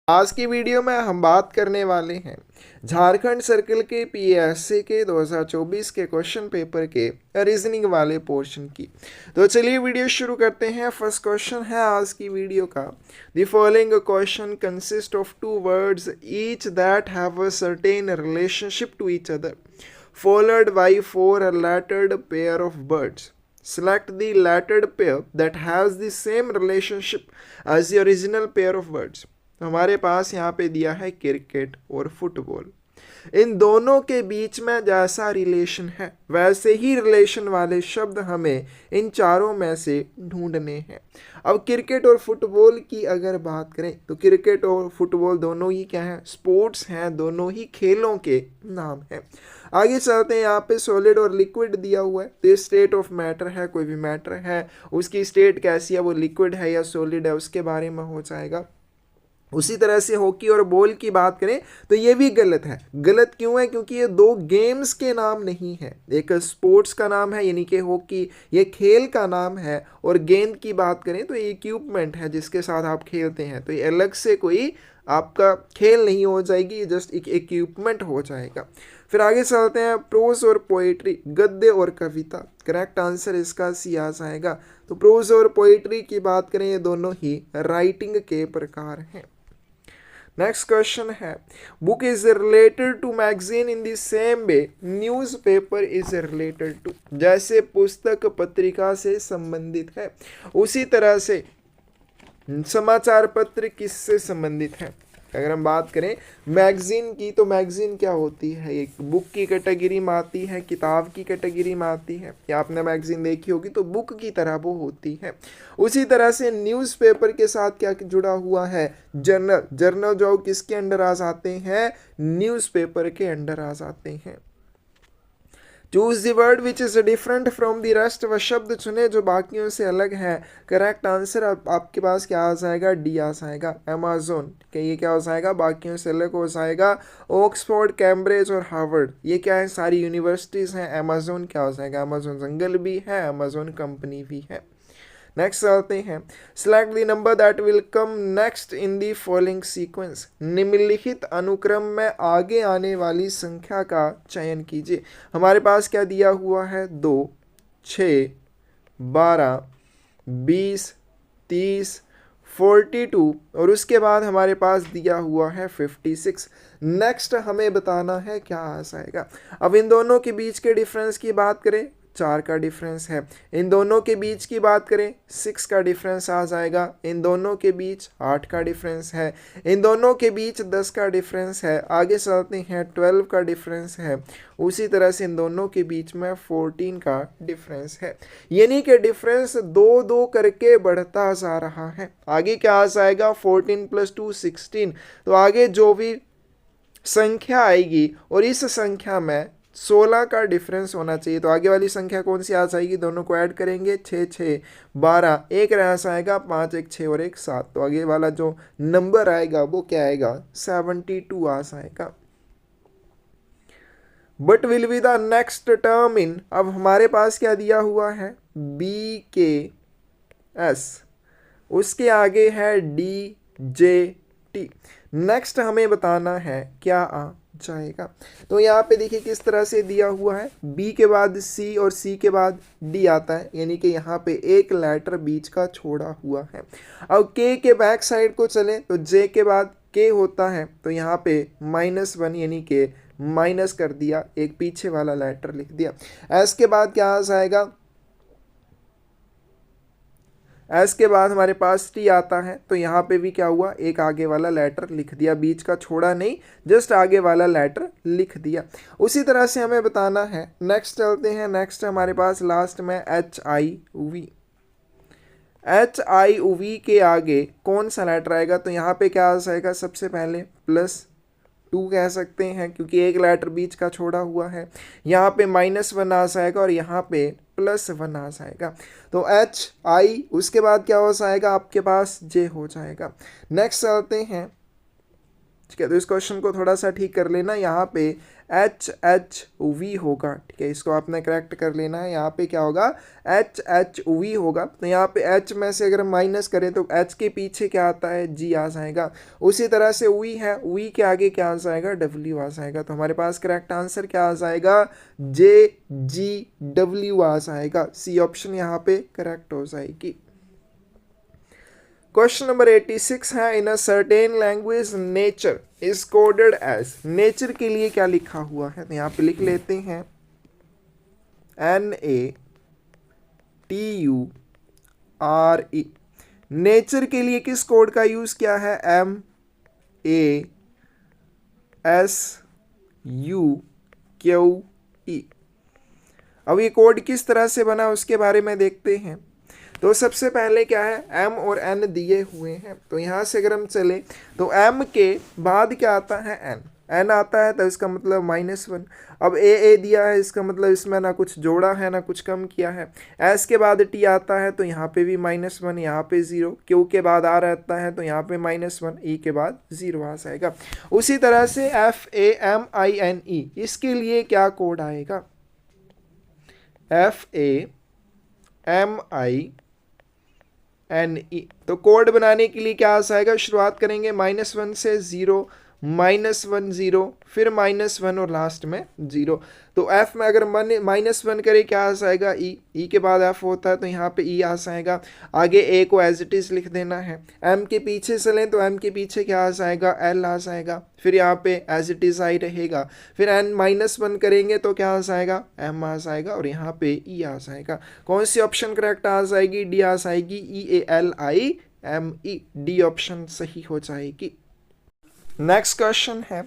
आज की वीडियो में हम बात करने वाले हैं झारखंड सर्कल के पीएससी के 2024 के क्वेश्चन पेपर के रीजनिंग वाले पोर्शन की। तो चलिए वीडियो शुरू करते हैं। फर्स्ट क्वेश्चन है आज की वीडियो का, the following question consist of two words each that have a certain relationship to each other followed by four lettered pair of words. Select the lettered pair that has the same relationship as the original pair of words. तो हमारे पास यहाँ पे दिया है cricket और football. इन दोनों के बीच में जैसा रिलेशन है वैसे ही रिलेशन वाले शब्द हमें इन चारों में से ढूंढने हैं। अब क्रिकेट और फुटबॉल की अगर बात करें तो क्रिकेट और फुटबॉल दोनों ही क्या है, स्पोर्ट्स हैं, दोनों ही खेलों के नाम हैं। आगे चलते हैं, यहाँ पे सॉलिड और लिक्विड दिया हुआ है, तो ये स्टेट ऑफ मैटर है, कोई भी मैटर है उसकी स्टेट कैसी है, वो लिक्विड है या सॉलिड है, उसके बारे में हो जाएगा। उसी तरह से हॉकी और बॉल की बात करें तो ये भी गलत है। गलत क्यों है? क्योंकि ये दो गेम्स के नाम नहीं है, एक स्पोर्ट्स का नाम है यानी कि हॉकी, ये खेल का नाम है, और गेंद की बात करें तो ये इक्विपमेंट है जिसके साथ आप खेलते हैं, तो ये अलग से कोई आपका खेल नहीं हो जाएगी, ये जस्ट एक इक्विपमेंट हो जाएगा। फिर आगे चलते हैं, प्रोज और पोएट्री, गद्य और कविता। करेक्ट आंसर इसका सी आ जाएगा। तो प्रोज और पोएट्री की बात करें ये दोनों ही राइटिंग के प्रकार हैं। नेक्स्ट क्वेश्चन है, book is related to magazine in the same way newspaper is related to. जैसे पुस्तक पत्रिका से संबंधित है उसी तरह से समाचार पत्र किससे संबंधित है। अगर हम बात करें मैगजीन की तो मैगजीन क्या होती है, एक बुक की कैटेगरी में आती है, किताब की कैटेगरी में आती है, या आपने मैगजीन देखी होगी तो बुक की तरह वो होती है। उसी तरह से न्यूज़पेपर के साथ क्या जुड़ा हुआ है, जर्नल। जर्नल जो किसके अंडर आ जाते हैं, न्यूज़पेपर के अंडर आ जाते हैं। Choose the word which is different from the rest, वह शब्द चुने जो बाकियों से अलग है। करेक्ट आंसर आपके पास क्या आ जाएगा, डी आ जाएगा, अमेजोन। ये क्या हो जाएगा, बाकियों से अलग हो जाएगा। ऑक्सफोर्ड, कैम्ब्रिज और हार्वर्ड ये क्या है, सारी यूनिवर्सिटीज़ हैं। अमेजोन क्या हो जाएगा, अमेजोन जंगल भी है, अमेजोन कंपनी भी है। नेक्स्ट चलते हैं, select the number that will come next in the following sequence. निम्नलिखित अनुक्रम में आगे आने वाली संख्या का चयन कीजिए। हमारे पास क्या दिया हुआ है, 2, 6, 12, 20, 30, 42 और उसके बाद हमारे पास दिया हुआ है 56। नेक्स्ट हमें बताना है क्या आ जाएगा। अब इन दोनों के बीच के डिफरेंस की बात करें, 4 का डिफरेंस है। इन दोनों के बीच की बात करें 6 का डिफरेंस आ जाएगा। इन दोनों के बीच 8 का डिफरेंस है। इन दोनों के बीच 10 का डिफरेंस है। आगे चलते हैं, 12 का डिफरेंस है। उसी तरह से इन दोनों के बीच में 14 का डिफरेंस है। यानी कि डिफरेंस 2-2 करके बढ़ता जा रहा है। आगे क्या आ जाएगा, 14 + 2 16। तो आगे जो भी संख्या आएगी और इस संख्या में 16 का डिफरेंस होना चाहिए, तो आगे वाली संख्या कौन सी आ जाएगी, दोनों को ऐड करेंगे, 6 6 12, एक रह जाएगा 5 1 6 और 1 7, तो आगे वाला जो नंबर आएगा वो क्या आएगा, 72 आ जाएगा। But will be the next term in, अब हमारे पास क्या दिया हुआ है, BKS, उसके आगे है DJT। नेक्स्ट हमें बताना है क्या आ जाएगा। तो यहाँ पे देखिए किस तरह से दिया हुआ है, B के बाद C और C के बाद D आता है, यानी कि यहाँ पे एक लेटर बीच का छोड़ा हुआ है। अब K के बैक साइड को चले तो J के बाद K होता है, तो यहाँ पे -1 यानी कि माइनस कर दिया, एक पीछे वाला लेटर लिख दिया। S के बाद क्या आ जाएगा, एस के बाद हमारे पास टी आता है, तो यहाँ पे भी क्या हुआ, एक आगे वाला लेटर लिख दिया, बीच का छोड़ा नहीं, जस्ट आगे वाला लेटर लिख दिया। उसी तरह से हमें बताना है, नेक्स्ट चलते हैं। नेक्स्ट हमारे पास लास्ट में HIV। HIV के आगे कौन सा लेटर आएगा, तो यहाँ पे क्या आ जाएगा, सबसे पहले +2 कह सकते हैं क्योंकि एक लेटर बीच का छोड़ा हुआ है। यहाँ पे -1 आ जाएगा और यहाँ पे +1 आ जाएगा, तो HI, उसके बाद क्या हो जाएगा आपके पास, J हो जाएगा। नेक्स्ट चलते हैं, ठीक है। तो इस क्वेश्चन को थोड़ा सा ठीक कर लेना, यहाँ पे HHV होगा, ठीक है, इसको आपने करेक्ट कर लेना है। यहाँ पे क्या होगा, HHV होगा। तो यहाँ पे H में से अगर हम माइनस करें तो H के पीछे क्या आता है, G आ जाएगा। उसी तरह से V है, V के आगे क्या आ जाएगा, W आ जाएगा। तो हमारे पास करेक्ट आंसर क्या आ जाएगा, JGW आ जाएगा। C ऑप्शन यहाँ पे करेक्ट हो जाएगी। क्वेश्चन नंबर 86 है, in a certain language nature is coded as, nature के लिए क्या लिखा हुआ है, तो यहाँ पे लिख लेते हैं NATURE। नेचर के लिए किस कोड का यूज किया है, MASUQE। अब ये कोड किस तरह से बना उसके बारे में देखते हैं। तो सबसे पहले क्या है, M और N दिए हुए हैं। तो यहाँ से अगर हम चले तो M के बाद क्या आता है, N आता है, तो इसका मतलब -1। अब A दिया है, इसका मतलब इसमें ना कुछ जोड़ा है ना कुछ कम किया है। S के बाद T आता है, तो यहाँ पे भी -1, यहाँ पे 0। Q के बाद R आता है, तो यहाँ पे -1, E के बाद 0 आ जाएगा। उसी तरह से FAMINE, इसके लिए क्या कोड आएगा, FAMINE। तो कोड बनाने के लिए क्या आ जाएगा, शुरुआत करेंगे -1 से 0, -1 0, फिर -1 और लास्ट में 0। तो F में अगर -1 करे क्या आ जाएगा, E के बाद F होता है, तो यहाँ पे E आ जाएगा। आगे A को एज इट इज लिख देना है। M के पीछे चलें तो M के पीछे क्या आ जाएगा, L आ जाएगा। फिर यहाँ पे एज इट इज आई रहेगा। फिर N -1 करेंगे तो क्या आ जाएगा, M आ जाएगा, और यहाँ पे E आ जाएगा। कौन सी ऑप्शन करेक्ट आ जाएगी, D आ जाएगी, EALIME, D ऑप्शन सही हो जाएगी। नेक्स्ट क्वेश्चन है,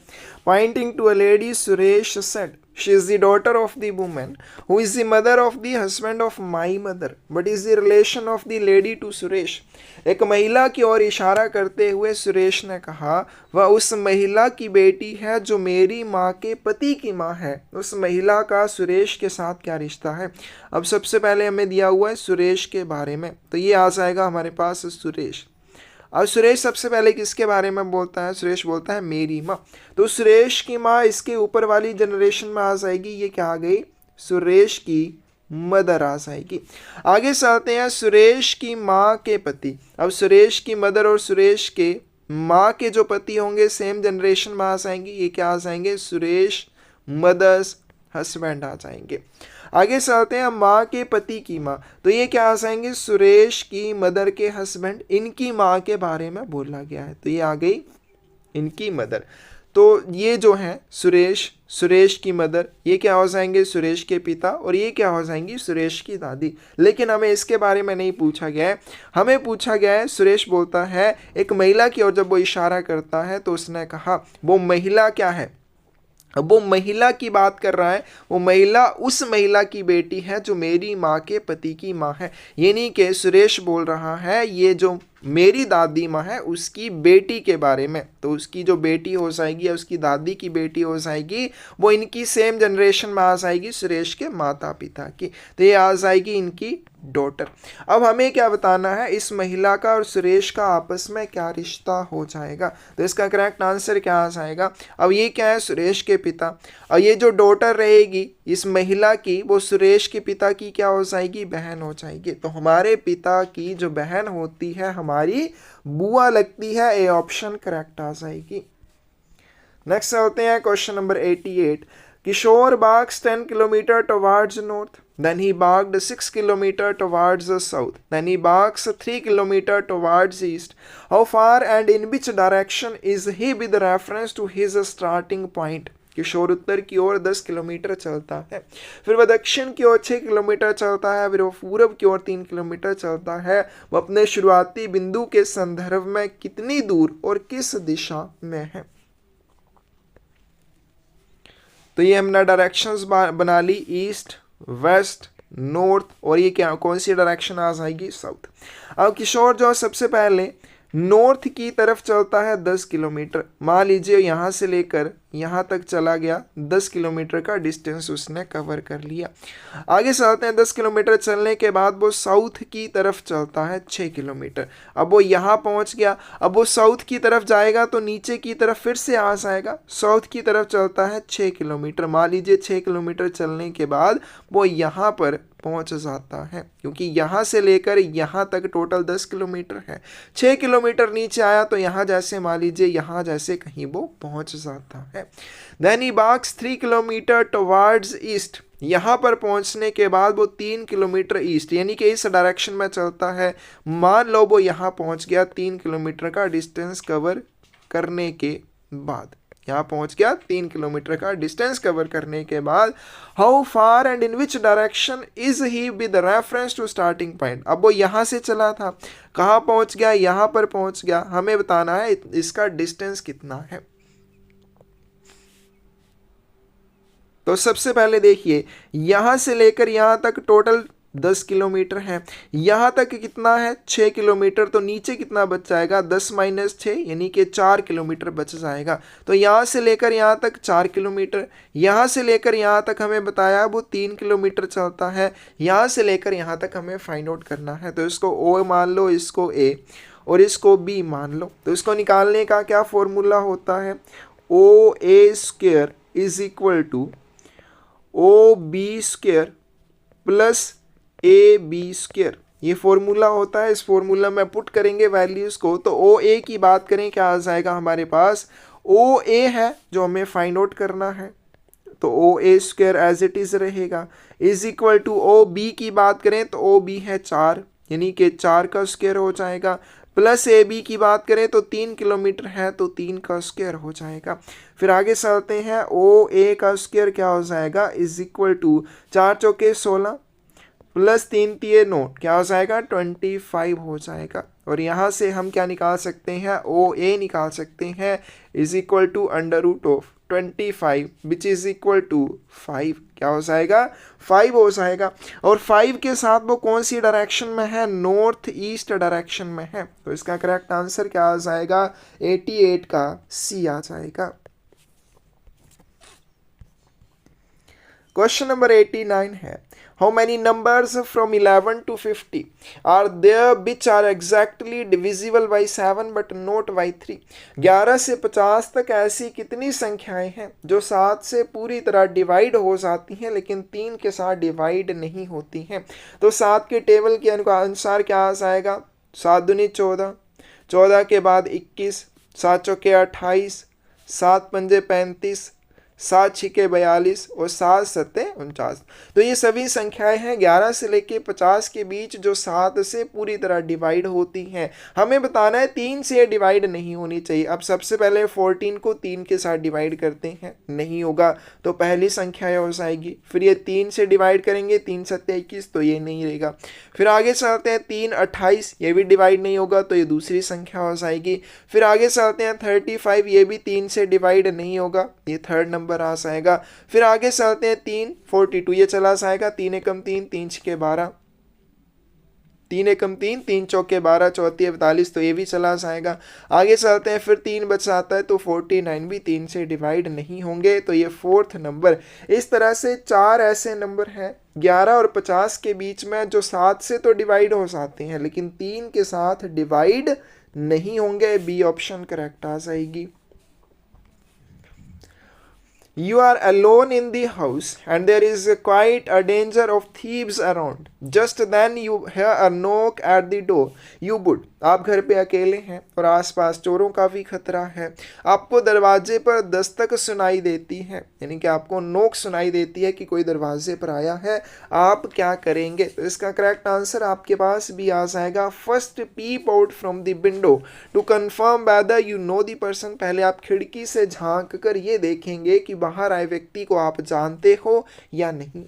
pointing to a lady Suresh said, she is the daughter of the woman who is the mother of the husband of my mother, but is the relation of the lady to Suresh. एक महिला की ओर इशारा करते हुए सुरेश ने कहा, वह उस महिला की बेटी है जो मेरी माँ के पति की माँ है। उस महिला का सुरेश के साथ क्या रिश्ता है। अब सबसे पहले हमें दिया हुआ है सुरेश के बारे में, तो ये आ जाएगा हमारे पास सुरेश। अब सुरेश सबसे पहले किसके बारे में बोलता है, सुरेश बोलता है मेरी माँ। तो सुरेश की माँ इसके ऊपर वाली जनरेशन में आ जाएगी, ये क्या आ गई, सुरेश की मदर आ जाएगी। आगे चलते हैं, सुरेश की माँ के पति। अब सुरेश की मदर और सुरेश के माँ के जो पति होंगे सेम जनरेशन में आ जाएंगे, ये क्या आ जाएंगे, सुरेश मदर्स हस्बैंड आ जाएंगे। आगे चलते हैं, माँ के पति की माँ, तो ये क्या आ जाएंगे, सुरेश की मदर के हस्बैंड, इनकी माँ के बारे में बोला गया है, तो ये आ गई इनकी मदर। तो ये जो है सुरेश की मदर, ये क्या हो जाएंगे, सुरेश के पिता, और ये क्या हो जाएंगी, सुरेश की दादी। लेकिन हमें इसके बारे में नहीं पूछा गया है, हमें पूछा गया है, सुरेश बोलता है एक महिला की ओर जब वो इशारा करता है तो उसने कहा वो महिला क्या है। अब वो महिला की बात कर रहा है, वो महिला उस महिला की बेटी है जो मेरी माँ के पति की माँ है। यानी कि सुरेश बोल रहा है ये जो मेरी दादी माँ है उसकी बेटी के बारे में। तो उसकी जो बेटी हो जाएगी या उसकी दादी की बेटी हो जाएगी वो इनकी सेम जनरेशन में आ जाएगी, सुरेश के माता पिता की। तो ये आ जाएगी इनकी डॉटर। अब हमें क्या बताना है, इस महिला का और सुरेश का आपस में क्या रिश्ता हो जाएगा। तो इसका करेक्ट आंसर क्या आ जाएगा। अब ये क्या है, सुरेश के पिता, और ये जो डॉटर रहेगी इस महिला की वो सुरेश के पिता की क्या हो जाएगी, बहन हो जाएगी। तो हमारे पिता की जो बहन होती है हमारी बुआ लगती है, ए ऑप्शन करेक्ट आ जाएगी। नेक्स्ट चलते हैं question number 88। Kishor walks 10 kilometre towards north, then he barked 6 kilometer towards the south, then he barks 3 kilometer towards east. How far and in which direction is he with reference to his starting point? किशोर उत्तर की ओर 10 kilometre चलता है, फिर वह दक्षिण की ओर 6 kilometre चलता है, फिर वह पूरब की ओर 3 किलोमीटर चलता है। वह अपने शुरुआती बिंदु के संदर्भ में कितनी दूर और किस दिशा में है। तो ये हमने डायरेक्शंस बना ली, ईस्ट, वेस्ट, नॉर्थ, और ये क्या कौन सी डायरेक्शन आ जाएगी, साउथ। अब किशोर जो सबसे पहले नॉर्थ की तरफ चलता है 10 किलोमीटर। मान लीजिए यहाँ से लेकर यहाँ तक चला गया, 10 किलोमीटर का डिस्टेंस उसने कवर कर लिया। आगे चलते हैं, 10 किलोमीटर चलने के बाद वो साउथ की तरफ चलता है 6 किलोमीटर। अब वो यहाँ पहुँच गया। अब वो साउथ की तरफ जाएगा तो नीचे की तरफ फिर से आ जाएगा। साउथ की तरफ चलता है 6 किलोमीटर। मान लीजिए 6 किलोमीटर चलने के बाद वो यहाँ पर पहुंच जाता है, क्योंकि यहाँ से लेकर यहाँ तक टोटल 10 किलोमीटर है। 6 किलोमीटर नीचे आया तो यहाँ जैसे मान लीजिए यहाँ जैसे कहीं वो पहुंच जाता है। Then he walks 3 kilometre towards east. यहाँ पर पहुंचने के बाद वो 3 किलोमीटर ईस्ट यानी कि इस डायरेक्शन में चलता है। मान लो वो यहाँ पहुंच गया 3 किलोमीटर का डिस्टेंस कवर करने के बाद। यहाँ पहुंच गया 3 किलोमीटर का डिस्टेंस कवर करने के बाद। How far and in which direction is he with reference to starting point. अब वो यहाँ से चला था, कहाँ पहुंच गया, यहाँ पर पहुंच गया। हमें बताना है इसका डिस्टेंस कितना है। तो सबसे पहले देखिए, यहां से लेकर यहां तक टोटल 10 किलोमीटर है। यहां तक कितना है, 6 किलोमीटर। तो नीचे कितना बच जाएगा, 10 माइनस 6 यानी कि 4 किलोमीटर बच जाएगा। तो यहां से लेकर यहां तक 4 किलोमीटर। यहां से लेकर यहां तक हमें बताया वो 3 किलोमीटर चलता है। यहां से लेकर यहां तक हमें फाइंड आउट करना है। तो इसको ओ मान लो, इसको ए और इसको बी मान लो। तो इसको निकालने का क्या फॉर्मूला होता है, O A square is equal to O B square plus A B square. ये फॉर्मूला होता है। इस फॉर्मूला में पुट करेंगे वैल्यूज को। तो ओ ए की बात करें, क्या आ जाएगा हमारे पास, ओ ए है जो हमें फाइंड आउट करना है, तो O A square as it is रहेगा, is equal to O B की बात करें तो ओ बी है 4 यानी कि 4 का स्क्वायर हो जाएगा, प्लस ए बी की बात करें तो 3 किलोमीटर है तो 3 का स्क्वायर हो जाएगा। फिर आगे चलते हैं, ओ ए का स्क्वायर क्या हो जाएगा, इज इक्वल टू 4 चौके 16 प्लस 3 तिये 9 क्या हो जाएगा, 25 हो जाएगा। और यहाँ से हम क्या निकाल सकते हैं, ओ ए निकाल सकते हैं, is equal to under root of 25 which is equal to 5। क्या हो जाएगा, 5 हो जाएगा। और 5 के साथ वो कौन सी डायरेक्शन में है, नॉर्थ ईस्ट डायरेक्शन में है। तो इसका करेक्ट आंसर क्या आ जाएगा, 88 का सी आ जाएगा। क्वेश्चन नंबर 89 है, how many numbers from 11 to 50 are there which are exactly divisible by 7 but not by 3। 11 से 50 तक ऐसी कितनी संख्याएं हैं जो 7 से पूरी तरह डिवाइड हो जाती हैं लेकिन 3 के साथ डिवाइड नहीं होती हैं। तो 7 के टेबल के अनुसार क्या आ जाएगा, 7 दूनी 14, 14 के बाद 21, 7 चौके 28, 7 पंजे 35, 7 छिके 42 और 7 सत्ते 49। तो ये सभी संख्याएं हैं 11 से लेके 50 के बीच जो 7 से पूरी तरह डिवाइड होती हैं। हमें बताना है 3 से डिवाइड नहीं होनी चाहिए। अब सबसे पहले 14 को 3 के साथ डिवाइड करते हैं, नहीं होगा तो पहली संख्या हो जाएगी। फिर ये 3 से डिवाइड करेंगे, 3 सत्ते 21 तो ये नहीं रहेगा। फिर आगे चलते हैं 3 28, ये भी डिवाइड नहीं होगा तो ये दूसरी संख्या हो जाएगी। फिर आगे चलते हैं 35, ये भी 3 से डिवाइड नहीं होगा, ये थर्ड नंबर आ जाएगा। फिर आगे चलते हैं 3 42, ये चला जाएगा, 3 एकम 3, 3 छिके 12, 3 एकम 3, 3 चौके 12, 34 42 तो ये भी चला जाएगा। आगे चलते हैं, फिर 3 बच जाता है तो 49 भी 3 से डिवाइड नहीं होंगे तो ये फोर्थ नंबर। इस तरह से 4 ऐसे नंबर हैं 11 और 50 के बीच में जो 7 से तो डिवाइड हो जाते हैं लेकिन 3 के साथ डिवाइड नहीं होंगे। बी ऑप्शन करेक्ट आ जाएगी। You are alone in the house and there is quite a danger of thieves around. Just then you hear a knock at the door. You would. आप घर पे अकेले हैं और आसपास चोरों का भी खतरा है। आपको दरवाजे पर दस्तक सुनाई देती है, यानी कि आपको नोक सुनाई देती है कि कोई दरवाजे पर आया है। आप क्या करेंगे, तो इसका करेक्ट आंसर आपके पास भी आ जाएगा, first peep out from the window to confirm whether you know the person. पहले आप खिड़की से झांक कर ये देखेंगे कि बाहर आए व्यक्ति को आप जानते हो या नहीं।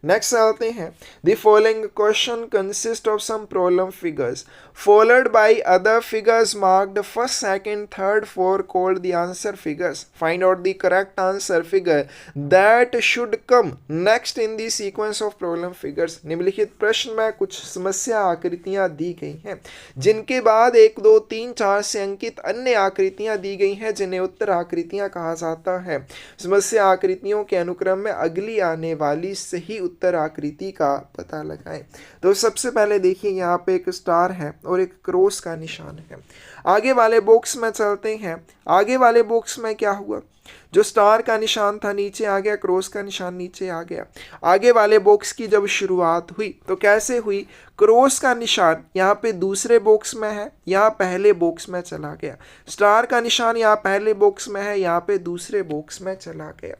नेक्स्ट आते हैं, the following question consist of some problem figures followed by other figures marked first second third four called the answer figures, find out the correct answer figure that should come next in the sequence of problem figures. निम्नलिखित प्रश्न में कुछ समस्या आकृतियां दी गई हैं जिनके बाद 1 2 3 4 से अंकित अन्य आकृतियां दी गई हैं जिन्हें उत्तर आकृतियां कहा जाता है। समस्या आकृतियों के अनुक्रम में अगली आने वाली सही उत्तर आकृति का पता लगाएं। तो सबसे पहले देखिए यहाँ पे एक स्टार है और एक क्रॉस का निशान है। आगे वाले बॉक्स में चलते हैं। आगे वाले बॉक्स में क्या हुआ, जो स्टार का निशान था नीचे आ गया, क्रॉस का निशान नीचे आ गया। आगे वाले बॉक्स की जब शुरुआत हुई तो कैसे हुई, क्रॉस का निशान यहाँ पे दूसरे बॉक्स में है, यहाँ पहले बॉक्स में चला गया। स्टार का निशान यहाँ पहले बॉक्स में है, यहाँ पे दूसरे बॉक्स में चला गया।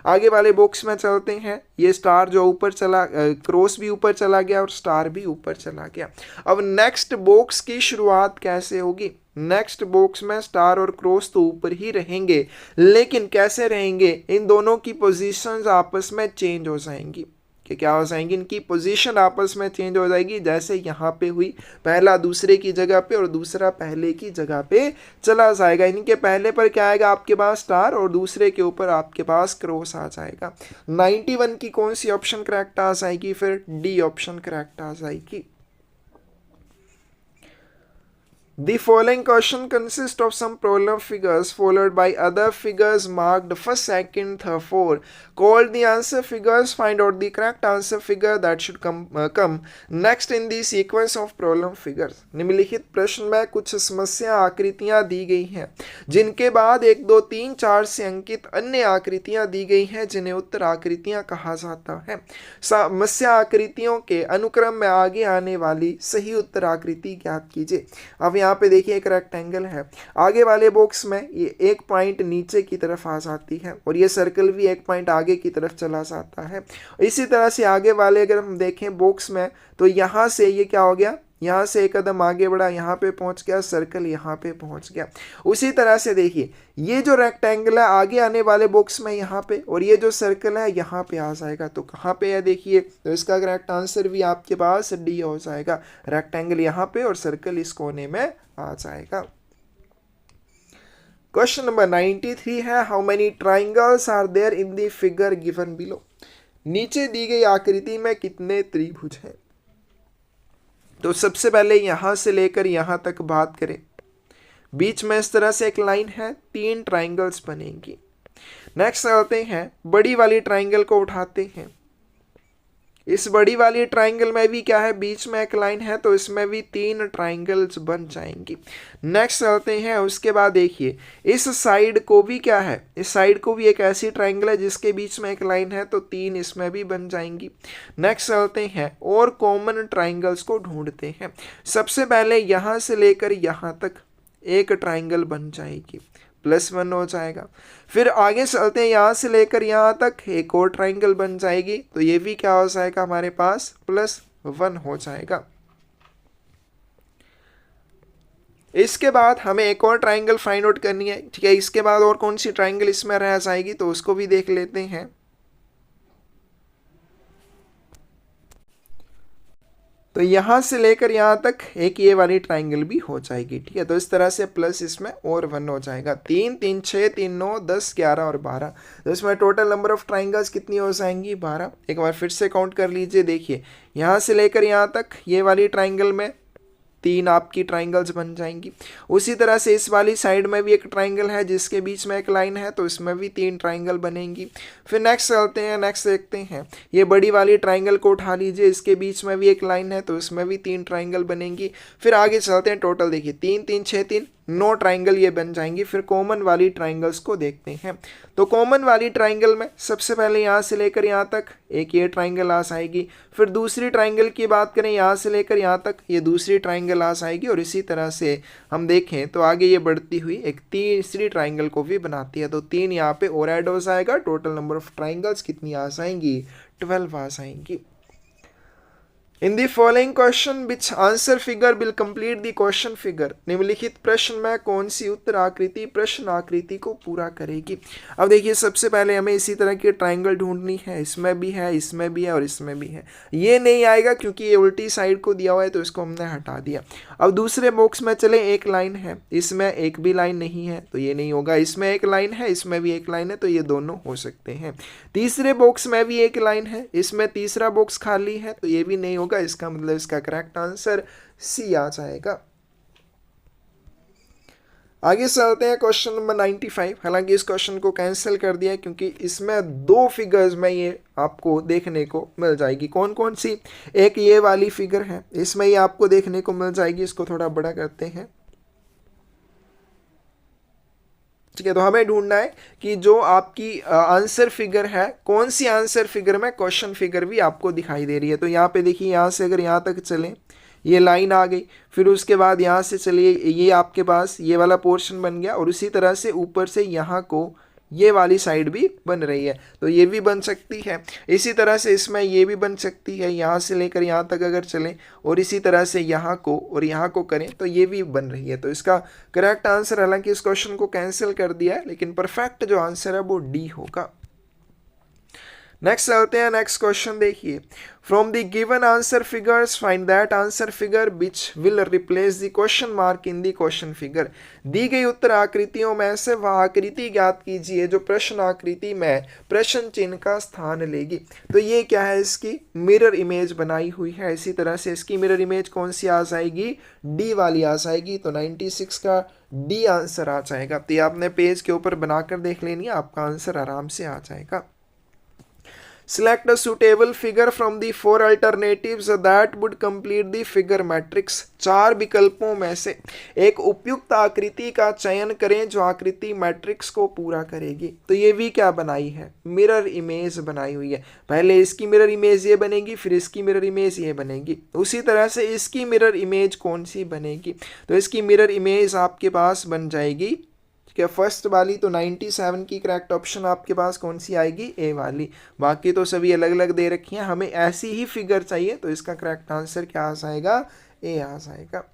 आगे वाले बॉक्स में चलते हैं। ये स्टार जो ऊपर चला, क्रॉस भी ऊपर चला गया और स्टार भी ऊपर चला गया। अब नेक्स्ट बॉक्स की शुरुआत कैसे होगी, नेक्स्ट बॉक्स में स्टार और क्रॉस तो ऊपर ही रहेंगे, लेकिन कैसे रहेंगे, इन दोनों की पोजीशंस आपस में चेंज हो जाएंगी। कि क्या हो जाएंगी, इनकी पोजीशन आपस में चेंज हो जाएगी। जैसे यहाँ पे हुई, पहला दूसरे की जगह पे और दूसरा पहले की जगह पे चला जाएगा। इनके पहले पर क्या आएगा आपके पास स्टार और दूसरे के ऊपर आपके पास क्रॉस आ जाएगा। 91 की कौन सी ऑप्शन करेक्ट आ जाएगी, फिर डी ऑप्शन करेक्ट आ जाएगी। The following question consists of some problem figures followed by other figures marked first, second, third, fourth. Called the answer figures. Find out the correct answer figure that should come next in the sequence of problem figures. निम्नलिखित प्रश्न में कुछ समस्या आकृतियां दी गई हैं जिनके बाद 1 2 3 4 से अंकित अन्य आकृतियां दी गई हैं जिन्हें उत्तर आकृतियां कहा जाता है। समस्या आकृतियों के अनुक्रम में आगे आने वाली सही उत्तर आकृति ज्ञात कीजिए। अब यहाँ पे देखिए एक रेक्टेंगल है, आगे वाले बॉक्स में ये एक पॉइंट नीचे की तरफ आ जाती है और ये सर्कल भी एक पॉइंट आगे की तरफ चला जाता है। इसी तरह से आगे वाले अगर हम देखें बॉक्स में तो यहाँ से ये क्या हो गया, यहाँ से एक कदम आगे बढ़ा, यहाँ पे पहुँच गया, सर्कल यहाँ पे पहुँच गया। उसी तरह से देखिए ये जो रेक्टेंगल है आगे आने वाले बॉक्स में यहाँ पे, और ये जो सर्कल है यहाँ पे आ जाएगा। तो कहाँ पे है देखिए, तो इसका करेक्ट आंसर भी आपके पास डी हो जाएगा। रेक्टेंगल यहाँ पे और सर्कल इस कोने में आ जाएगा। क्वेश्चन नंबर 93 है, how many triangles are there in the figure given below. नीचे दी गई आकृति में कितने त्रिभुज हैं। तो सबसे पहले यहां से लेकर यहां तक बात करें, बीच में इस तरह से एक लाइन है, 3 ट्राइंगल्स बनेंगी। नेक्स्ट आते हैं, बड़ी वाली ट्राइंगल को उठाते हैं। इस बड़ी वाली ट्राइंगल में भी क्या है, बीच में एक लाइन है, तो इसमें भी 3 ट्राइंगल्स बन जाएंगी। नेक्स्ट चलते हैं, उसके बाद देखिए इस साइड को भी क्या है, इस साइड को भी एक ऐसी ट्राइंगल है जिसके बीच में एक लाइन है, तो 3 इसमें भी बन जाएंगी। नेक्स्ट चलते हैं और कॉमन ट्राइंगल्स को ढूंढते हैं। सबसे पहले यहाँ से लेकर यहाँ तक एक ट्राइंगल बन जाएगी, +1 हो जाएगा। फिर आगे चलते हैं, यहाँ से लेकर यहाँ तक एक और ट्राइंगल बन जाएगी, तो ये भी क्या हो जाएगा हमारे पास +1 हो जाएगा। इसके बाद हमें एक और ट्राइंगल फाइंड आउट करनी है, ठीक है। इसके बाद और कौन सी ट्राइंगल इसमें रह जाएगी तो उसको भी देख लेते हैं। तो यहाँ से लेकर यहाँ तक एक ये वाली ट्राइंगल भी हो जाएगी, ठीक है। तो इस तरह से प्लस इसमें और 1 हो जाएगा। 3 3 6 3 9 10 11 और 12, तो इसमें टोटल नंबर ऑफ ट्राइंगल्स कितनी हो जाएंगी, 12। एक बार फिर से काउंट कर लीजिए। देखिए यहाँ से लेकर यहाँ तक ये वाली ट्राइंगल में 3 आपकी ट्राइंगल्स बन जाएंगी। उसी तरह से इस वाली साइड में भी एक ट्राइंगल है जिसके बीच में एक लाइन है, तो इसमें भी 3 ट्राइंगल बनेंगी। फिर नेक्स्ट चलते हैं, नेक्स्ट देखते हैं, ये बड़ी वाली ट्राइंगल को उठा लीजिए, इसके बीच में भी एक लाइन है, तो इसमें भी 3 ट्राइंगल बनेंगी। फिर आगे चलते हैं, टोटल देखिए 3 3 6 3 9 ट्राइंगल ये बन जाएंगी। फिर कॉमन वाली ट्राइंगल्स को देखते हैं। तो कॉमन वाली ट्राइंगल में सबसे पहले यहाँ से लेकर यहाँ तक एक ये ट्राइंगल आ जाएगी। फिर दूसरी ट्राइंगल की बात करें, यहाँ से लेकर यहाँ तक ये दूसरी ट्राइंगल आ जाएगी। और इसी तरह से हम देखें तो आगे ये बढ़ती हुई एक तीसरी ट्राइंगल को भी बनाती है, तो 3 यहाँ पे और ऐड हो जाएगा। टोटल नंबर ऑफ ट्राइंगल्स कितनी आ जाएंगी, 12 आ जाएंगी। In the following question which answer figure will complete the question figure, निम्नलिखित प्रश्न में कौन सी उत्तर आकृति प्रश्न आकृति को पूरा करेगी। अब देखिए सबसे पहले हमें इसी तरह की ट्रायंगल ढूंढनी है, इसमें भी है, इसमें भी है और इसमें भी है। ये नहीं आएगा क्योंकि ये उल्टी साइड को दिया हुआ है तो इसको हमने हटा दिया। अब दूसरे बॉक्स में चले, एक लाइन है, इसमें एक भी लाइन नहीं है तो ये नहीं होगा। इसमें एक लाइन है, इसमें भी एक लाइन है तो ये दोनों हो सकते हैं। तीसरे बॉक्स में भी एक लाइन है, इसमें तीसरा बॉक्स खाली है तो ये भी नहीं होगा। इसका मतलब इसका करेक्ट आंसर सी आ जाएगा। आगे चलते हैं क्वेश्चन नंबर 95। हालांकि इस क्वेश्चन को कैंसिल कर दिया क्योंकि इसमें दो फिगर्स में ये आपको देखने को मिल जाएगी। कौन कौन सी? एक ये वाली फिगर है, इसमें ये आपको देखने को मिल जाएगी। इसको थोड़ा बड़ा करते हैं, ठीक है। तो हमें ढूंढना है कि जो आपकी आंसर फिगर है, कौन सी आंसर फिगर में क्वेश्चन फिगर भी आपको दिखाई दे रही है। तो यहाँ पे देखिए, यहाँ से अगर यहाँ तक चलें, ये लाइन आ गई, फिर उसके बाद यहाँ से चलिए, ये आपके पास ये वाला पोर्शन बन गया और उसी तरह से ऊपर से यहाँ को ये वाली साइड भी बन रही है तो ये भी बन सकती है। इसी तरह से इसमें ये भी बन सकती है, यहाँ से लेकर यहाँ तक अगर चलें और इसी तरह से यहाँ को और यहाँ को करें तो ये भी बन रही है। तो इसका करेक्ट आंसर, हालांकि इस क्वेश्चन को कैंसिल कर दिया है, लेकिन परफेक्ट जो आंसर है वो डी होगा। नेक्स्ट चलते हैं, नेक्स्ट क्वेश्चन देखिए। From the given answer figures find that answer figure which will replace the question mark in the question figure. दी गई उत्तर आकृतियों में से वह आकृति ज्ञात कीजिए जो प्रश्न आकृति में प्रश्न चिन्ह का स्थान लेगी। तो ये क्या है? इसकी मिरर इमेज बनाई हुई है। इसी तरह से इसकी मिरर इमेज कौन सी आ जाएगी? डी वाली आ जाएगी। तो 96 का डी आंसर आ जाएगा। तो ये आपने पेज के ऊपर बनाकर देख लेनी है, आपका आंसर आराम से आ जाएगा। Select a suitable figure from the four alternatives that would complete the figure matrix। चार विकल्पों में से एक उपयुक्त आकृति का चयन करें जो आकृति मैट्रिक्स को पूरा करेगी। तो ये भी क्या बनाई है? मिरर इमेज बनाई हुई है। पहले इसकी मिरर इमेज ये बनेगी, फिर इसकी मिरर इमेज ये बनेगी। उसी तरह से इसकी मिरर इमेज कौन सी बनेगी? तो इसकी मिरर इमेज आपके पास बन जाएगी, ठीक है, फर्स्ट वाली। तो 97 की करेक्ट ऑप्शन आपके पास कौन सी आएगी? ए वाली। बाकी तो सभी अलग अलग दे रखी हैं, हमें ऐसी ही फिगर चाहिए तो इसका करेक्ट आंसर क्या आ जाएगा? ए आ जाएगा।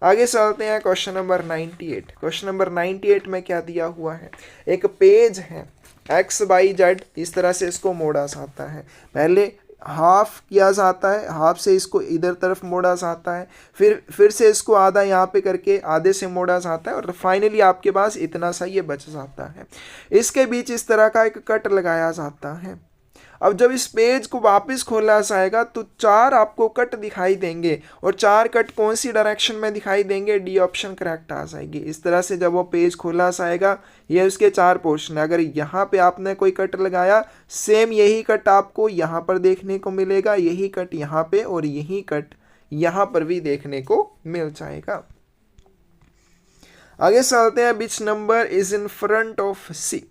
आगे चलते हैं क्वेश्चन नंबर 98। क्वेश्चन नंबर 98 में क्या दिया हुआ है? एक पेज है XYZ, इस तरह से इसको मोड़ा जाता है। पहले हाफ किया जाता है, हाफ से इसको इधर तरफ मोड़ा जाता है, फिर से इसको आधा यहाँ पे करके आधे से मोड़ा जाता है और फाइनली आपके पास इतना सा ये बच जाता है। इसके बीच इस तरह का एक कट लगाया जाता है। अब जब इस पेज को वापस खोला जाएगा तो चार आपको कट दिखाई देंगे और चार कट कौन सी डायरेक्शन में दिखाई देंगे? डी ऑप्शन करेक्ट आ जाएगी। इस तरह से जब वो पेज खोला जाएगा, ये उसके चार पोर्शन है। अगर यहाँ पे आपने कोई कट लगाया, सेम यही कट आपको यहाँ पर देखने को मिलेगा, यही कट यहाँ पे और यही कट यहाँ पर भी देखने को मिल जाएगा। आगे चलते हैं, which number is in front of C.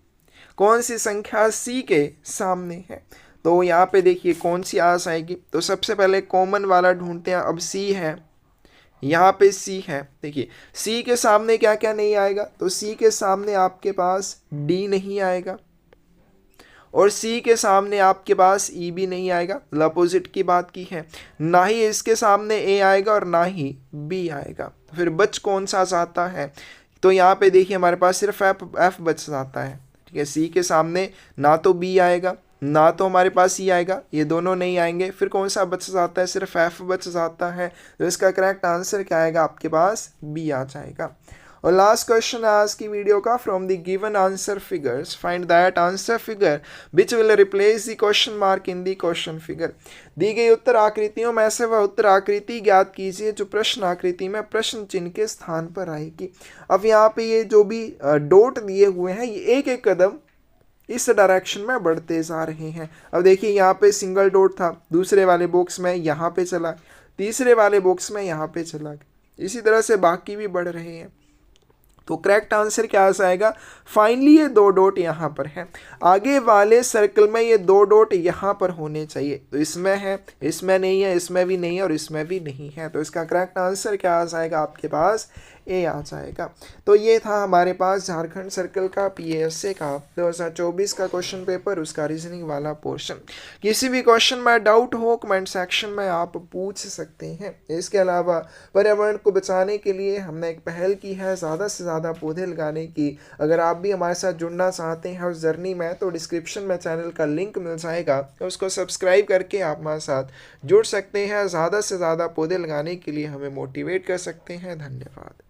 कौन सी संख्या सी के सामने है? तो यहाँ पे देखिए कौन सी आ जाएगी। तो सबसे पहले कॉमन वाला ढूंढते हैं। अब सी है, यहाँ पे सी है। देखिए सी के सामने क्या क्या नहीं आएगा? तो सी के सामने आपके पास डी नहीं आएगा और सी के सामने आपके पास ई भी नहीं आएगा, अपोजिट की बात की है। ना ही इसके सामने ए आएगा और ना ही बी आएगा। फिर बच कौन सा जाता है? तो यहाँ पे देखिए हमारे पास सिर्फ एफ बच जाता है, ठीक है। सी के सामने ना तो बी आएगा ना तो हमारे पास ई आएगा, ये दोनों नहीं आएंगे। फिर कौन सा बच जाता है? सिर्फ एफ बच जाता है। तो इसका करेक्ट आंसर क्या आएगा? आपके पास बी आ जाएगा। और लास्ट क्वेश्चन है आज की वीडियो का। From the given answer figures find that answer figure which will replace the question mark in the question figure. दी गई उत्तर आकृतियों में से वह उत्तर आकृति ज्ञात कीजिए जो प्रश्न आकृति में प्रश्न चिन्ह के स्थान पर आएगी। अब यहाँ पे ये जो भी डॉट दिए हुए हैं, ये एक एक कदम इस डायरेक्शन में बढ़ते जा रहे हैं। अब देखिए यहाँ पे सिंगल डॉट था, दूसरे वाले बॉक्स में यहाँ पे चला, तीसरे वाले बॉक्स में यहाँ पे चला, इसी तरह से बाकी भी बढ़ रहे हैं। तो करेक्ट आंसर क्या आ जाएगा? फाइनली ये दो डॉट यहाँ पर है, आगे वाले सर्कल में ये दो डॉट यहाँ पर होने चाहिए। तो इसमें है, इसमें नहीं है, इसमें भी नहीं है और इसमें भी नहीं है। तो इसका करेक्ट आंसर क्या आ जाएगा? आपके पास ए आ जाएगा। तो ये था हमारे पास झारखंड सर्कल का पीएसए का 2024 का क्वेश्चन पेपर, उसका रीजनिंग वाला पोर्शन। किसी भी क्वेश्चन में डाउट हो कमेंट सेक्शन में आप पूछ सकते हैं। इसके अलावा पर्यावरण को बचाने के लिए हमने एक पहल की है ज़्यादा से ज़्यादा पौधे लगाने की। अगर आप भी हमारे साथ जुड़ना चाहते हैं उस जर्नी में तो डिस्क्रिप्शन में चैनल का लिंक मिल जाएगा, उसको सब्सक्राइब करके आप हमारे साथ जुड़ सकते हैं। ज़्यादा से ज़्यादा पौधे लगाने के लिए हमें मोटिवेट कर सकते हैं। धन्यवाद।